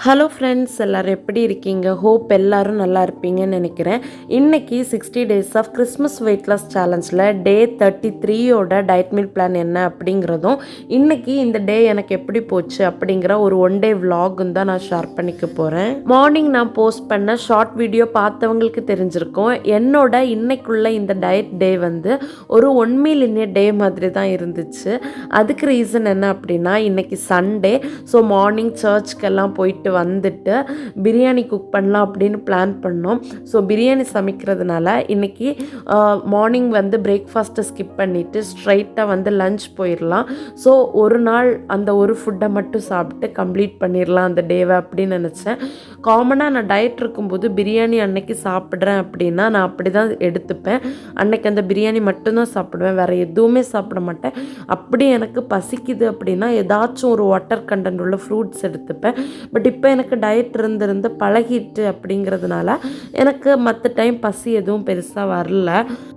Hello friends, எல்லோரும் எப்படி இருக்கீங்க? ஹோப் எல்லோரும் நல்லா இருப்பீங்கன்னு நினைக்கிறேன். இன்றைக்கி 60 days of Christmas weight loss சேலஞ்சில் டே 33யோட டயட் மீல் பிளான் என்ன அப்படிங்கிறதும், இன்றைக்கி இந்த டே எனக்கு எப்படி போச்சு அப்படிங்கிற ஒரு ஒன் டே விலாகும் தான் நான் ஷேர் பண்ணிக்க போகிறேன். மார்னிங் நான் போஸ்ட் பண்ண ஷார்ட் வீடியோ பார்த்தவங்களுக்கு தெரிஞ்சிருக்கும். என்னோட இன்னைக்குள்ள இந்த டயட் டே வந்து ஒரு 1 மீல் இன் டே மாதிரி தான் இருந்துச்சு. அதுக்கு ரீசன் என்ன அப்படின்னா, இன்றைக்கி சண்டே. ஸோ மார்னிங் சர்ச்சுக்கெல்லாம் போயிட்டு வந்துட்டு பிரியாணி குக் பண்ணலாம் அப்படின்னு பிளான் பண்ணோம். ஸோ பிரியாணி சமைக்கிறதுனால இன்றைக்கி மார்னிங் வந்து பிரேக்ஃபாஸ்ட்டை ஸ்கிப் பண்ணிவிட்டு ஸ்ட்ரைட்டாக வந்து லஞ்ச் போயிடலாம். ஸோ ஒரு நாள் அந்த ஒரு ஃபுட்டை மட்டும் சாப்பிட்டு கம்ப்ளீட் பண்ணிடலாம் அந்த டேவை அப்படின்னு நினச்சேன். காமனாக நான் டயட் இருக்கும்போது பிரியாணி அன்னைக்கு சாப்பிட்றேன் அப்படின்னா நான் அப்படி தான் எடுத்துப்பேன். அன்னைக்கு அந்த பிரியாணி மட்டும்தான் சாப்பிடுவேன், வேறு எதுவுமே சாப்பிட மாட்டேன். அப்படி எனக்கு பசிக்குது அப்படின்னா ஏதாச்சும் ஒரு வாட்டர் கண்டென்ட் உள்ள ஃப்ரூட்ஸ் எடுத்துப்பேன். பட் இப்போ எனக்கு டயட் இருந்து பழகிட்டு அப்படிங்கிறதுனால எனக்கு மற்ற டைம் பசி எதுவும் பெருசாக வரல.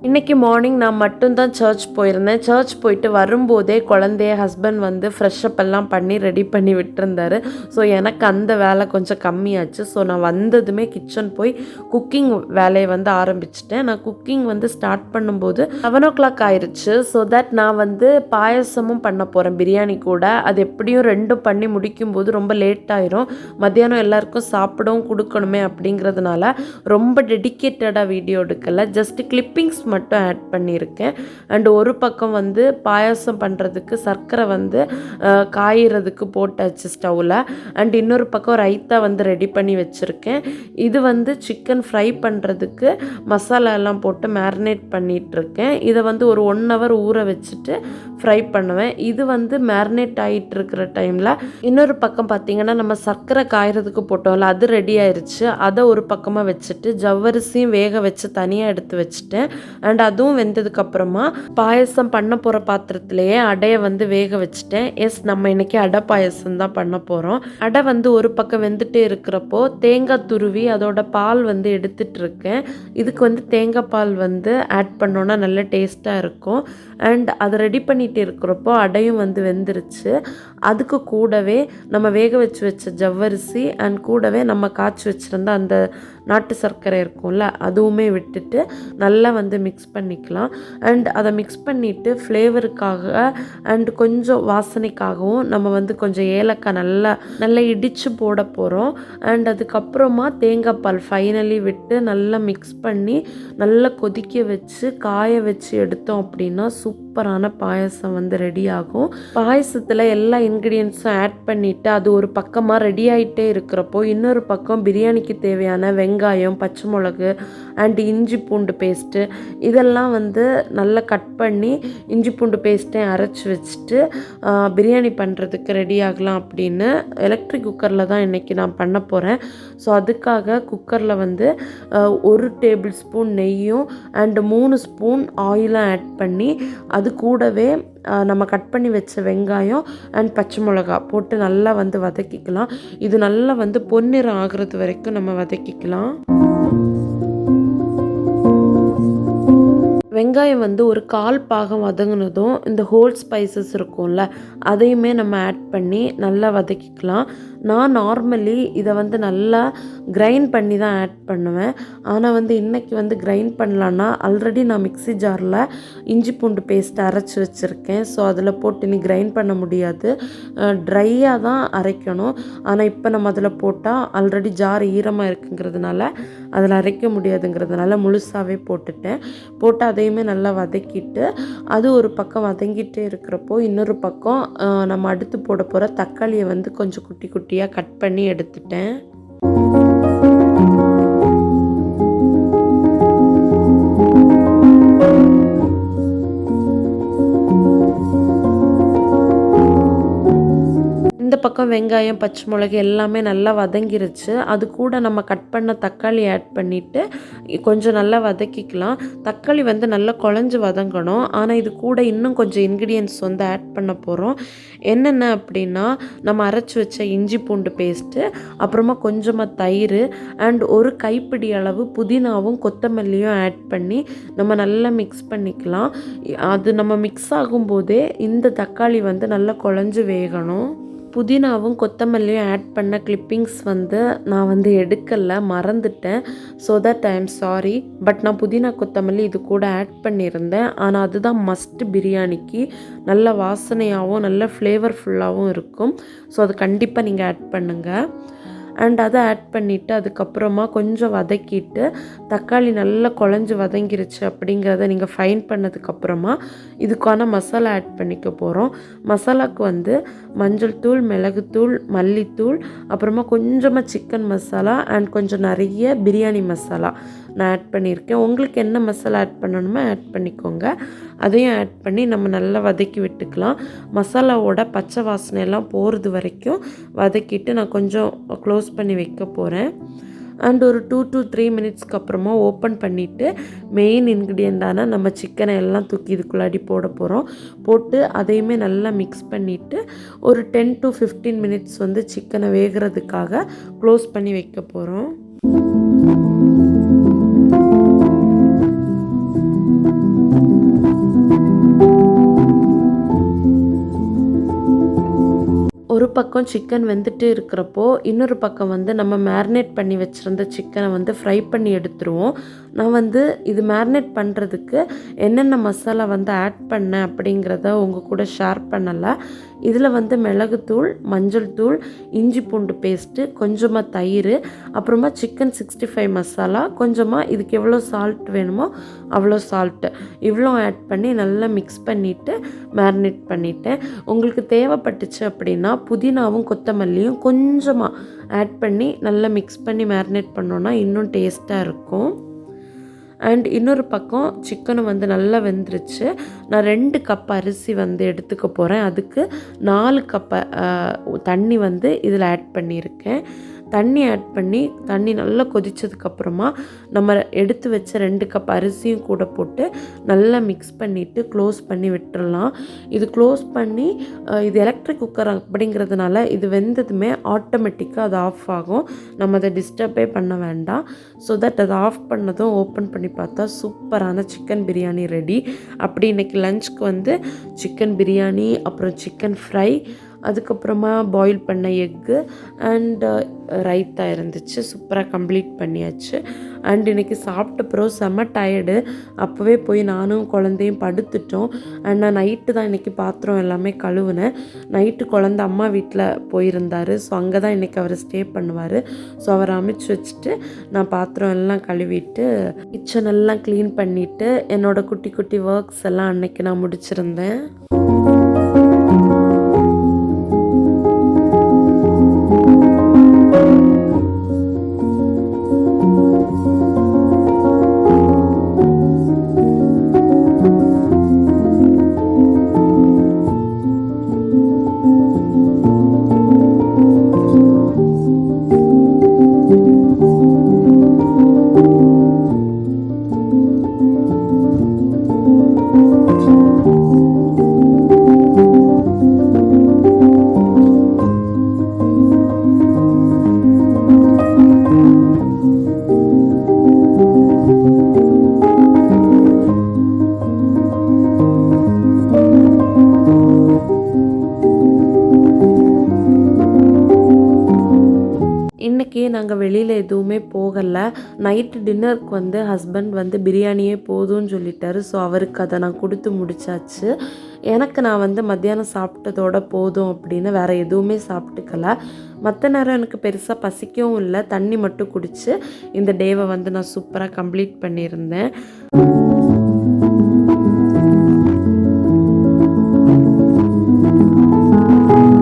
இன்றைக்கி மார்னிங் நான் மட்டும்தான் சர்ச் போயிருந்தேன். சர்ச் போயிட்டு வரும்போதே குழந்தைய ஹஸ்பண்ட் வந்து ஃப்ரெஷ்அப் எல்லாம் பண்ணி ரெடி பண்ணி விட்டுருந்தாரு. ஸோ எனக்கு அந்த வேலை கொஞ்சம் கம்மியாச்சு. ஸோ நான் வந்ததுமே கிச்சன் போய் குக்கிங் வேலையை வந்து ஆரம்பிச்சிட்டேன். நான் குக்கிங் வந்து ஸ்டார்ட் பண்ணும்போது 7 o'clock ஆயிடுச்சு. ஸோ தட் நான் வந்து பாயசமும் பண்ண போகிறேன் பிரியாணி கூட. அது எப்படியும் 2 பண்ணி முடிக்கும்போது ரொம்ப லேட் ஆயிரும். மத்தியானம் எல்லாருக்கும் சாப்பிடவும் கொடுக்கணுமே அப்படிங்கிறதுனால ரொம்ப டெடிக்கேட்டடாக வீடியோ எடுக்கலை, ஜஸ்ட் கிளிப்பிங்ஸ் மட்டும் ஆட் பண்ணியிருக்கேன். அண்ட் ஒரு பக்கம் வந்து பாயாசம் பண்ணுறதுக்கு சர்க்கரை வந்து காயிறதுக்கு போட்டாச்சு ஸ்டவ்வில். அண்ட் இன்னொரு பக்கம் ரைத்தா வந்து ரெடி பண்ணி வச்சுருக்கேன். இது வந்து சிக்கன் ஃப்ரை பண்ணுறதுக்கு மசாலா எல்லாம் போட்டு மேரினேட் பண்ணிகிட்ருக்கேன். இதை வந்து ஒரு 1 hour ஊற வச்சுட்டு ஃப்ரை பண்ணுவேன். இது வந்து மேரினேட் ஆகிட்டு இருக்கிற டைமில் இன்னொரு பக்கம் பார்த்திங்கன்னா நம்ம சர்க்கரை காயறதுக்கு போட்டோம்ல, அது ரெடி ஆயிடுச்சு. அதை ஒரு பக்கமாக வச்சுட்டு ஜவ்வரிசியும் வேக வச்சு தனியாக எடுத்து வச்சுட்டேன். அண்ட் அதுவும் வெந்ததுக்கப்புறமா பாயசம் பண்ண போகிற பாத்திரத்துலேயே அடையை வந்து வேக வச்சுட்டேன். எஸ், நம்ம இன்றைக்கி அடை பாயசம் தான் பண்ண போகிறோம். அடை வந்து ஒரு பக்கம் வெந்துட்டே இருக்கிறப்போ தேங்காய் துருவி அதோட பால் வந்து எடுத்துகிட்டு இருக்கேன். இதுக்கு வந்து தேங்காய் பால் வந்து ஆட் பண்ணோன்னா நல்ல டேஸ்ட்டாக இருக்கும். அண்ட் அதை ரெடி பண்ணிகிட்டு இருக்கிறப்போ அடையும் வந்து வெந்துருச்சு. அதுக்கு கூடவே நம்ம வேக வச்ச ஜவ்வரிசி அண்ட் கூடவே நம்ம காய்ச்சி வச்சுருந்த அந்த நாட்டு சர்க்கரை இருக்கும்ல, அதுவுமே விட்டுட்டு நல்லா வந்து மிக்ஸ் பண்ணிக்கலாம். அண்ட் அதை மிக்ஸ் பண்ணிவிட்டு ஃப்ளேவருக்காக அண்ட் கொஞ்சம் வாசனைக்காகவும் நம்ம வந்து கொஞ்சம் ஏலக்காய் நல்லா இடித்து போட போகிறோம். அண்ட் அதுக்கப்புறமா தேங்காய் பால் ஃபைனலி விட்டு நல்லா மிக்ஸ் பண்ணி நல்லா கொதிக்க வச்சு காய வச்சு எடுத்தோம் அப்படின்னா சூப்பரான பாயசம் வந்து ரெடி ஆகும். பாயசத்தில் எல்லா இன்க்ரீடியன்ஸும் ஆட் பண்ணிவிட்டு அது ஒரு பக்கமாக ரெடி ஆகிட்டே இருக்கிறப்போ இன்னொரு பக்கம் பிரியாணிக்கு தேவையான வெங்காயம், பச்சை மிளகு அண்ட் இஞ்சி பூண்டு பேஸ்ட்டு இதெல்லாம் வந்து நல்லா கட் பண்ணி இஞ்சி பூண்டு பேஸ்ட்டையும் அரைச்சி வச்சுட்டு பிரியாணி பண்ணுறதுக்கு ரெடி ஆகலாம் அப்படின்னு எலக்ட்ரிக் குக்கரில் தான் இன்றைக்கி நான் பண்ண போகிறேன். ஸோ அதுக்காக குக்கரில் வந்து 1 டேபிள் ஸ்பூன் நெய்யும் அண்டு 3 ஸ்பூன் ஆயிலும் ஆட் பண்ணி அது கூடவே நம்ம கட் பண்ணி வச்ச வெங்காயம் அண்ட் பச்சை மிளகா போட்டு நல்லா வந்து வதக்கிக்கலாம். இது நல்லா வந்து பொன்னிறம் ஆகிறது வரைக்கும் நம்ம வதக்கிக்கலாம். வெங்காயம் வந்து ஒரு 1/4 பாகம் வதங்கினதும் இந்த ஹோல் ஸ்பைசஸ் இருக்கும்ல, அதையுமே நம்ம ஆட் பண்ணி நல்லா வதக்கிக்கலாம். நான் நார்மலி இதை வந்து நல்லா கிரைண்ட் பண்ணி தான் ஆட் பண்ணுவேன். ஆனால் வந்து இன்றைக்கி வந்து கிரைண்ட் பண்ணலான்னா ஆல்ரெடி நான் மிக்ஸி ஜாரில் இஞ்சி பூண்டு பேஸ்ட் அரைச்சி வச்சுருக்கேன். ஸோ அதில் போட்டு இனி கிரைண்ட் பண்ண முடியாது, ட்ரையாக தான் அரைக்கணும். ஆனால் இப்போ நம்ம அதில் போட்டால் ஆல்ரெடி ஜார் ஈரமாக இருக்குங்கிறதுனால அதில் அரைக்க முடியாதுங்கிறதுனால முழுசாகவே போட்டு அதையுமே நல்லா வதக்கிட்டு அது ஒரு பக்கம் வதங்கிட்டே இருக்கிறப்போ இன்னொரு பக்கம் நம்ம அடுத்து போட போகிற தக்காளியை வந்து கொஞ்சம் குட்டி குட்டியாக கட் பண்ணி எடுத்துட்டேன். இந்த பக்கம் வெங்காயம், பச்சை மிளகு எல்லாமே நல்லா வதங்கிருச்சு. அது கூட நம்ம கட் பண்ண தக்காளி ஆட் பண்ணிவிட்டு கொஞ்சம் நல்லா வதக்கிக்கலாம். தக்காளி வந்து நல்லா குழஞ்சி வதங்கணும். ஆனால் இது கூட இன்னும் கொஞ்சம் இன்க்ரீடியன்ஸ் வந்து ஆட் பண்ண போகிறோம். என்னென்ன அப்படின்னா, நம்ம அரைச்சி வச்ச இஞ்சி பூண்டு பேஸ்ட்டு, அப்புறமா கொஞ்சமாக தயிர் அண்ட் ஒரு கைப்பிடி அளவு புதினாவும் கொத்தமல்லியும் ஆட் பண்ணி நம்ம நல்லா மிக்ஸ் பண்ணிக்கலாம். அது நம்ம மிக்ஸ் ஆகும்போதே இந்த தக்காளி வந்து நல்லா குழஞ்சி வேகணும். புதினாவும் கொத்தமல்லியும் ஆட் பண்ண கிளிப்பிங்ஸ் வந்து நான் வந்து எடுக்கலை, மறந்துட்டேன். So that I am sorry. But நான் புதினா கொத்தமல்லி இது கூட ஆட் பண்ணியிருந்தேன். ஆனால் அதுதான் மஸ்ட் பிரியாணிக்கு. நல்ல வாசனையாகவும் நல்ல ஃப்ளேவர்ஃபுல்லாகவும் இருக்கும். ஸோ அது கண்டிப்பாக நீங்கள் ஆட் பண்ணுங்கள். அண்ட் அதை ஆட் பண்ணிவிட்டு அதுக்கப்புறமா கொஞ்சம் வதக்கிட்டு தக்காளி நல்லா குழஞ்சி வதங்கிருச்சு அப்படிங்கிறத நீங்கள் ஃபைன் பண்ணதுக்கப்புறமா இதுக்கான மசாலா ஆட் பண்ணிக்க போகிறோம். மசாலாவுக்கு வந்து மஞ்சள் தூள், மிளகுத்தூள், மல்லித்தூள், அப்புறமா கொஞ்சமாக சிக்கன் மசாலா அண்ட் கொஞ்சம் நிறைய பிரியாணி மசாலா நான் ஆட் பண்ணியிருக்கேன். உங்களுக்கு என்ன மசாலா ஆட் பண்ணணுமோ ஆட் பண்ணிக்கோங்க. அதையும் ஆட் பண்ணி நம்ம நல்லா வதக்கி விட்டுக்கலாம். மசாலாவோட பச்சை வாசனையெல்லாம் போகிறது வரைக்கும் வதக்கிட்டு நான் கொஞ்சம் க்ளோஸ் பண்ணி வைக்க போகிறேன். அண்ட் ஒரு 2 to 3 மினிட்ஸ்க்கு அப்புறமா ஓப்பன் பண்ணிவிட்டு மெயின் இன்க்ரீடியண்டான நம்ம சிக்கனை எல்லாம் தூக்கி இதுக்குள்ளாடி போட போகிறோம். போட்டு அதையுமே நல்லா மிக்ஸ் பண்ணிவிட்டு ஒரு 10 to 15 மினிட்ஸ் வந்து சிக்கனை வேகிறதுக்காக க்ளோஸ் பண்ணி வைக்க போகிறோம். ஒரு பக்கம் சிக்கன் வெந்துட்டு இருக்கிறப்போ இன்னொரு பக்கம் வந்து நம்ம மேரினேட் பண்ணி வச்சுருந்த சிக்கனை வந்து ஃப்ரை பண்ணி எடுத்துருவோம். நான் வந்து இது மேரினேட் பண்ணுறதுக்கு என்னென்ன மசாலா வந்து ஆட் பண்ணேன் அப்படிங்கிறத உங்கள் கூட ஷேர் பண்ணலை. இதில் வந்து மிளகுத்தூள், மஞ்சள் தூள், இஞ்சி பூண்டு பேஸ்ட்டு, கொஞ்சமாக தயிர், அப்புறமா சிக்கன் 65 மசாலா, கொஞ்சமாக இதுக்கு எவ்வளோ சால்ட் வேணுமோ அவ்வளோ சால்ட்டு, இவ்வளோ ஆட் பண்ணி நல்லா மிக்ஸ் பண்ணிவிட்டு மேரினேட் பண்ணிட்டேன். உங்களுக்கு தேவைப்பட்டுச்சு அப்படின்னா புதினாவும் கொத்தமல்லியும் கொஞ்சமாக ஆட் பண்ணி நல்லா மிக்ஸ் பண்ணி மேரினேட் பண்ணோன்னா இன்னும் டேஸ்ட்டாக இருக்கும். அண்ட் இன்னொரு பக்கம் சிக்கனும் வந்து நல்லா வெந்துருச்சு. நான் 2 கப் அரிசி வந்து எடுத்துக்க போகிறேன். அதுக்கு 4 கப் தண்ணி வந்து இதில் ஆட் பண்ணியிருக்கேன். தண்ணி ஆட் பண்ணி தண்ணி நல்லா கொதித்ததுக்கப்புறமா நம்ம எடுத்து வச்ச 2 கப் அரிசியும் கூட போட்டு நல்லா மிக்ஸ் பண்ணிவிட்டு க்ளோஸ் பண்ணி விட்டுடலாம். இது க்ளோஸ் பண்ணி இது எலக்ட்ரிக் குக்கர் அப்படிங்கிறதுனால இது வெந்ததுமே ஆட்டோமேட்டிக்காக அது ஆஃப் ஆகும். நம்ம அதை டிஸ்டர்பே பண்ண வேண்டாம். ஸோ தட் அதை ஆஃப் பண்ணதும் ஓப்பன் பண்ணி பார்த்தா சூப்பரான சிக்கன் பிரியாணி ரெடி. அப்படி இன்றைக்கி லஞ்சுக்கு வந்து சிக்கன் பிரியாணி, அப்புறம் சிக்கன் ஃப்ரை, அதுக்கப்புறமா பாயில் பண்ண எக்கு அண்ட் ரைத்தா இருந்துச்சு. சூப்பராக கம்ப்ளீட் பண்ணியாச்சு. அண்ட் இன்றைக்கி சாப்பிட்டப்புறம் செம்ம டயர்டு. அப்போவே போய் நானும் குழந்தையும் படுத்துட்டோம். அண்ட் நான் நைட்டு தான் இன்றைக்கி பாத்திரம் எல்லாமே கழுவுனேன். நைட்டு குழந்தை அம்மா வீட்டில் போயிருந்தார். ஸோ அங்கே தான் இன்றைக்கி அவர் ஸ்டே பண்ணுவார். ஸோ அவரை அமைச்சு வச்சுட்டு நான் பாத்திரம் எல்லாம் கழுவிட்டு கிச்சன் எல்லாம் க்ளீன் பண்ணிவிட்டு என்னோடய குட்டி குட்டி ஒர்க்ஸ் எல்லாம் அன்றைக்கி நான் முடிச்சிருந்தேன். இன்றைக்கி நாங்கள் வெளியில் எதுவுமே போகலை. நைட்டு டின்னருக்கு வந்து ஹஸ்பண்ட் வந்து பிரியாணியே போதும்னு சொல்லிட்டாரு. ஸோ அவருக்கு அதை நான் கொடுத்து முடிச்சாச்சு. எனக்கு நான் வந்து மத்தியானம் சாப்பிட்டதோட போதும் அப்படின்னு வேறு எதுவுமே சாப்பிட்டுக்கல. மற்ற நேரம் எனக்கு பெருசாக பசிக்கவும் இல்லை. தண்ணி மட்டும் குடித்து இந்த டேவை வந்து நான் சூப்பராக கம்ப்ளீட் பண்ணியிருந்தேன்.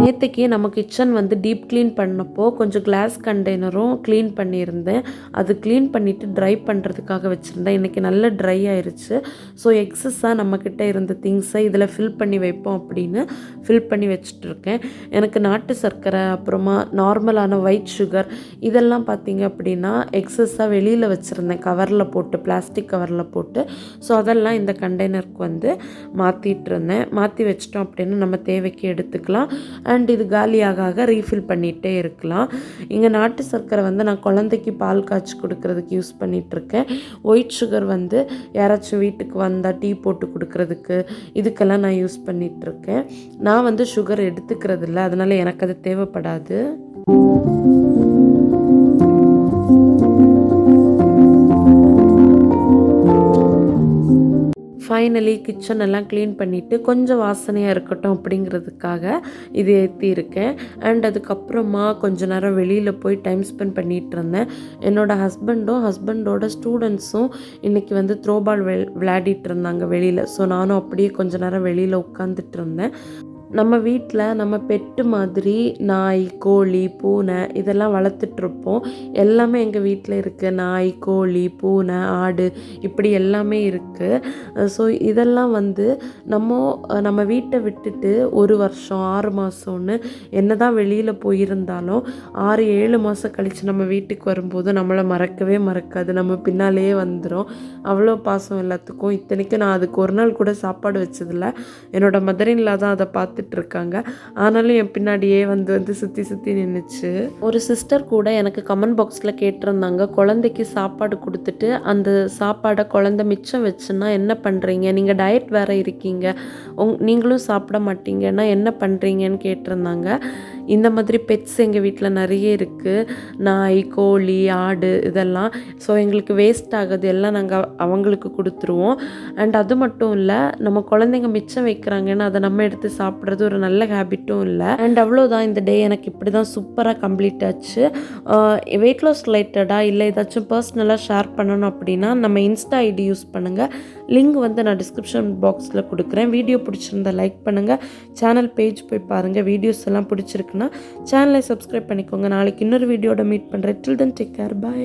நேற்றுக்கு நம்ம கிச்சன் வந்து டீப் க்ளீன் பண்ணப்போ கொஞ்சம் கிளாஸ் கண்டெய்னரும் க்ளீன் பண்ணியிருந்தேன். அது க்ளீன் பண்ணிவிட்டு ட்ரை பண்ணுறதுக்காக வச்சுருந்தேன். இன்றைக்கி நல்ல ட்ரை ஆயிடுச்சு. ஸோ எக்ஸஸாக நம்மக்கிட்ட இருந்த திங்ஸை இதில் ஃபில் பண்ணி வைப்போம் அப்படின்னு ஃபில் பண்ணி வச்சுட்ருக்கேன். எனக்கு நாட்டு சர்க்கரை, அப்புறமா நார்மலான ஒயிட் சுகர் இதெல்லாம் பார்த்திங்க அப்படின்னா எக்ஸஸாக வெளியில் வச்சுருந்தேன் கவரில் போட்டு, பிளாஸ்டிக் கவரில் போட்டு. ஸோ அதெல்லாம் இந்த கண்டெய்னருக்கு வந்து மாற்றிட்டு இருந்தேன். மாற்றி வச்சிட்டோம் அப்படின்னு நம்ம தேவைக்கு எடுத்துக்கலாம். அண்ட் அண்ட் இது காலியாக ரீஃபில் பண்ணிகிட்டே இருக்கலாம். இங்கே நாட்டு சர்க்கரை வந்து நான் குழந்தைக்கு பால் காய்ச்சி கொடுக்கறதுக்கு யூஸ் பண்ணிகிட்ருக்கேன். ஒயிட் சுகர் வந்து யாராச்சும் வீட்டுக்கு வந்தால் டீ போட்டு கொடுக்கறதுக்கு இதுக்கெல்லாம் நான் யூஸ் பண்ணிகிட்ருக்கேன். நான் வந்து சுகர் எடுத்துக்கிறது இல்லை, அதனால் எனக்கு அது தேவைப்படாது. ஃபைனலி கிச்சன் எல்லாம் க்ளீன் பண்ணிவிட்டு கொஞ்சம் வாசனையாக இருக்கட்டும் அப்படிங்கிறதுக்காக இது ஏற்றியிருக்கேன். அண்ட் அதுக்கப்புறமா கொஞ்ச நேரம் வெளியில் போய் டைம் ஸ்பெண்ட் பண்ணிகிட்டு இருந்தேன். என்னோடய ஹஸ்பண்டோட ஸ்டூடெண்ட்ஸும் இன்றைக்கி வந்து த்ரோபால் விளையாடிட்டு இருந்தாங்க வெளியில். ஸோ நானும் அப்படியே கொஞ்ச நேரம் வெளியில் உட்காந்துட்டு இருந்தேன். நம்ம வீட்டில் நம்ம பெட்டு மாதிரி நாய், கோழி, பூனை இதெல்லாம் வளர்த்துட்ருப்போம். எல்லாமே எங்கள் வீட்டில் இருக்குது. நாய், கோழி, பூனை, ஆடு இப்படி எல்லாமே இருக்குது. ஸோ இதெல்லாம் வந்து நம்ம வீட்டை விட்டுட்டு 1 வருஷம் 6 மாதம்னு என்ன தான் வெளியில் போயிருந்தாலும் 6-7 மாதம் கழித்து நம்ம வீட்டுக்கு வரும்போது நம்மளை மறக்கவே மறக்காது. நம்ம பின்னாலேயே வந்துடும். அவ்வளோ பாசம் எல்லாத்துக்கும். இத்தனைக்கும் நான் அதுக்கு ஒரு நாள் கூட சாப்பாடு வச்சதில்லை. என்னோடய மதரின்லா தான் அதை இருக்காங்க. ஆனாலும் என் பின்னாடியே வந்து சுற்றி சுற்றி நின்றுச்சு. ஒரு சிஸ்டர் கூட எனக்கு கமெண்ட் பாக்ஸில் கேட்டிருந்தாங்க, குழந்தைக்கு சாப்பாடு கொடுத்துட்டு அந்த சாப்பாடை குழந்தை மிச்சம் வச்சுன்னா என்ன பண்ணுறீங்க, நீங்கள் டயட் வேறு இருக்கீங்க, நீங்களும் சாப்பிட மாட்டீங்கன்னா என்ன பண்ணுறீங்கன்னு கேட்டிருந்தாங்க. இந்த மாதிரி பெட்ஸ் எங்கள் வீட்டில் நிறைய இருக்குது. நாய், கோழி, ஆடு இதெல்லாம். ஸோ எங்களுக்கு வேஸ்ட் ஆகுது எல்லாம் நாங்கள் அவங்களுக்கு கொடுத்துருவோம். அண்ட் அது மட்டும் இல்லை, நம்ம குழந்தைங்க மிச்சம் வைக்கிறாங்கன்னா அதை நம்ம எடுத்து சாப்பிட்றது ஒரு நல்ல ஹேபிட்டும் இல்லை. அண்ட் அவ்வளோதான், இந்த டே எனக்கு இப்படி தான் சூப்பராக கம்ப்ளீட் ஆச்சு. வெயிட் லாஸ் ரிலேட்டடாக இல்லை ஏதாச்சும் பர்சனலாக ஷேர் பண்ணணும் அப்படின்னா நம்ம இன்ஸ்டா ஐடி யூஸ் பண்ணுங்கள். லிங்க் வந்து நான் டிஸ்கிரிப்ஷன் பாக்ஸில் கொடுக்குறேன். வீடியோ பிடிச்சிருந்தா லைக் பண்ணுங்கள். சேனல் பேஜ் போய் பாருங்கள். வீடியோஸ் எல்லாம் பிடிச்சிருக்குன்னா சேனலை சப்ஸ்கிரைப் பண்ணிக்கோங்க. நாளைக்கு இன்னொரு வீடியோட மீட் பண்ணுறேன். டில் தென் டேக் கேர், பை.